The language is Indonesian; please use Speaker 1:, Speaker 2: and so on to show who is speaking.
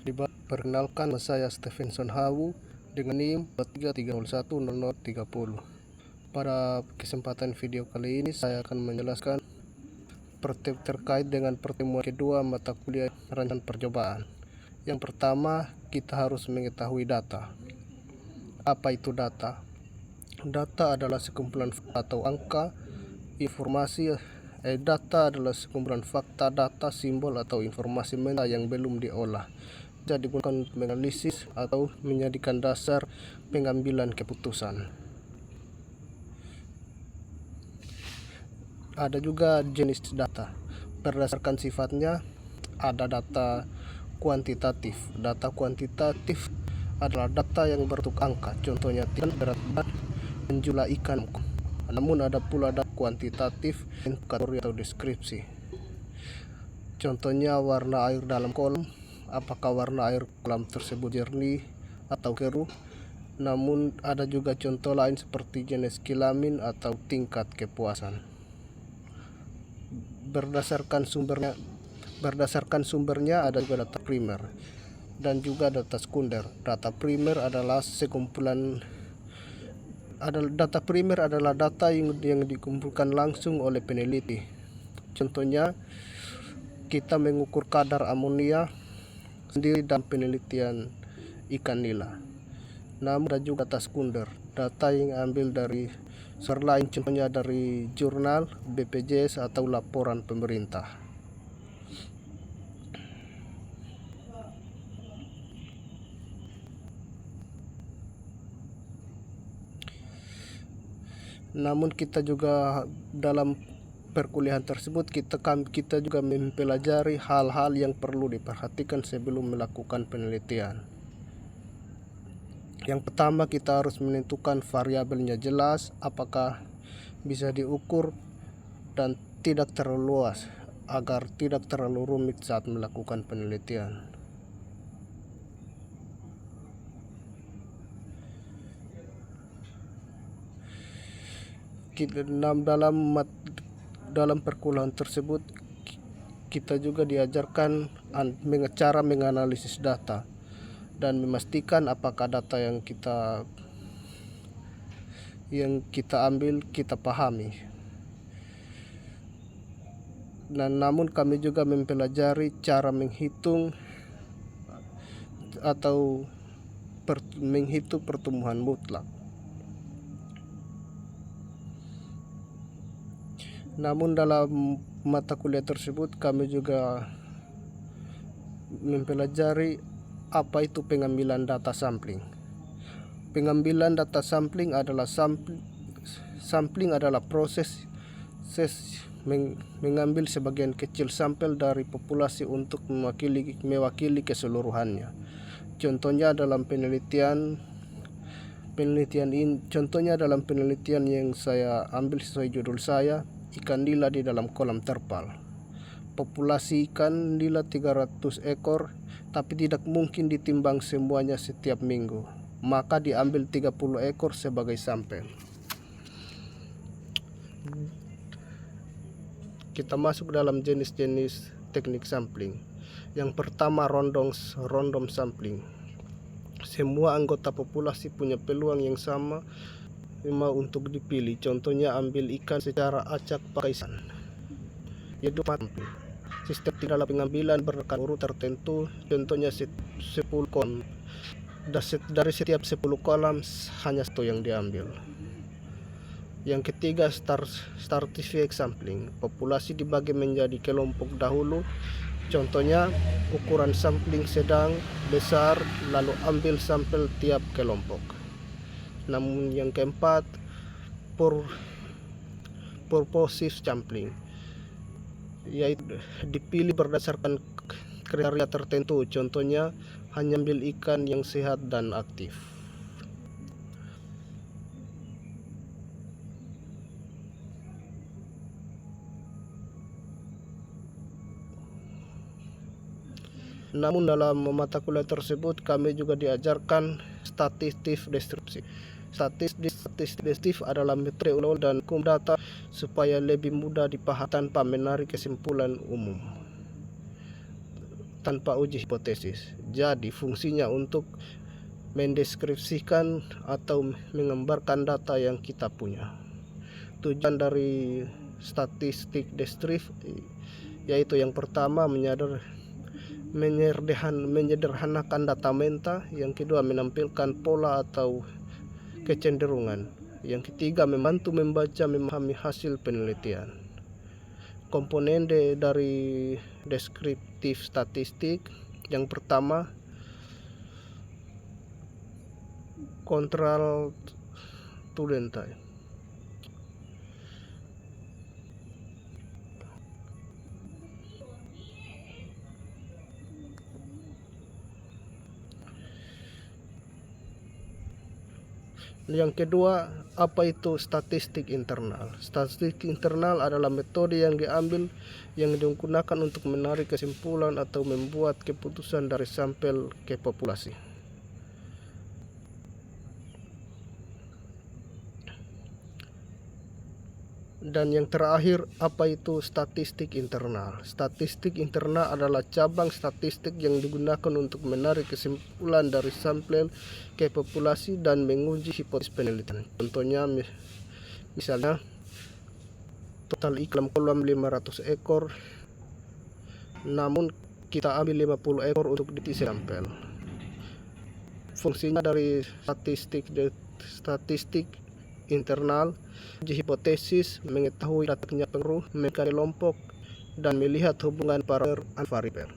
Speaker 1: Perkenalkan, saya Stevenson Hawu dengan NIM 23310030. Pada kesempatan video kali ini saya akan menjelaskan terkait dengan pertemuan kedua mata kuliah rancangan percobaan. Yang pertama, kita harus mengetahui data. Apa itu data? Data adalah sekumpulan atau angka, informasi. Data adalah sekumpulan fakta, data, simbol, atau informasi mental yang belum diolah, bisa digunakan untuk menganalisis atau menjadikan dasar pengambilan keputusan. Ada juga jenis data. Berdasarkan sifatnya, ada data kuantitatif. Data kuantitatif adalah data yang berbentuk angka, contohnya berat badan dan jumlah ikan. Namun ada pula data kuantitatif kategori atau deskripsi. Contohnya warna air dalam kolam, apakah warna air kolam tersebut jernih atau keruh. Namun ada juga contoh lain seperti jenis kelamin atau tingkat kepuasan. Berdasarkan sumbernya ada juga data primer dan juga data sekunder. Data primer adalah data yang dikumpulkan langsung oleh peneliti. Contohnya kita mengukur kadar amonia sendiri dalam penelitian ikan nila. Namun ada juga data sekunder, data yang ambil dari sumber lain, contohnya dari jurnal, BPJS, atau laporan pemerintah. Namun kita juga dalam perkuliahan tersebut kita juga mempelajari hal-hal yang perlu diperhatikan sebelum melakukan penelitian. Yang pertama, kita harus menentukan variabelnya jelas, apakah bisa diukur dan tidak terlalu luas, agar tidak terlalu rumit saat melakukan penelitian. Dalam perkuliahan tersebut kita juga diajarkan cara menganalisis data dan memastikan apakah data yang kita ambil kita pahami. Namun kami juga mempelajari cara menghitung pertumbuhan mutlak. Namun dalam mata kuliah tersebut kami juga mempelajari apa itu pengambilan data sampling. Pengambilan data sampling adalah proses mengambil sebagian kecil sampel dari populasi untuk mewakili keseluruhannya. Contohnya dalam penelitian yang saya ambil sesuai judul saya, ikan nila di dalam kolam terpal. Populasi ikan nila 300 ekor, tapi tidak mungkin ditimbang semuanya setiap minggu. Maka diambil 30 ekor sebagai sampel. Kita masuk dalam jenis-jenis teknik sampling. Yang pertama, random sampling. Semua anggota populasi punya peluang yang sama untuk dipilih. Contohnya ambil ikan secara acak pakai san. Yaitu sistem dalam pengambilan berdasarkan urut tertentu, contohnya 10 kolam. Dari setiap 10 kolam hanya satu yang diambil. Yang ketiga, stratified sampling. Populasi dibagi menjadi kelompok dahulu, contohnya ukuran sampling sedang, besar, lalu ambil sampel tiap kelompok. Namun yang keempat, purposive sampling, yaitu dipilih berdasarkan kriteria tertentu, contohnya hanya ambil ikan yang sehat dan aktif. Namun dalam mata kuliah tersebut kami juga diajarkan statistik deskripsi. Statistik adalah metode dan hukum data supaya lebih mudah dipahami tanpa menarik kesimpulan umum. tanpa uji hipotesis. Jadi fungsinya untuk mendeskripsikan atau menggambarkan data yang kita punya. Tujuan dari statistik deskriptif yaitu yang pertama menyederhanakan data menta, yang kedua menampilkan pola atau kecenderungan, yang ketiga membantu membaca memahami hasil penelitian. Komponen dari deskriptif statistik yang pertama kontrol tulentai. Yang kedua, apa itu statistik internal? Statistik internal adalah metode yang diambil yang digunakan untuk menarik kesimpulan atau membuat keputusan dari sampel ke populasi. Dan yang terakhir, apa itu statistik internal? Statistik internal adalah cabang statistik yang digunakan untuk menarik kesimpulan dari sampel ke populasi dan menguji hipotesis penelitian. Contohnya, misalnya total ikan kolam 500 ekor, namun kita ambil 50 ekor untuk diisi sampel. Fungsinya dari statistik internal, uji hipotesis, mengetahui datanya pengaruh, mekanisme kelompok, dan melihat hubungan parameter variabel.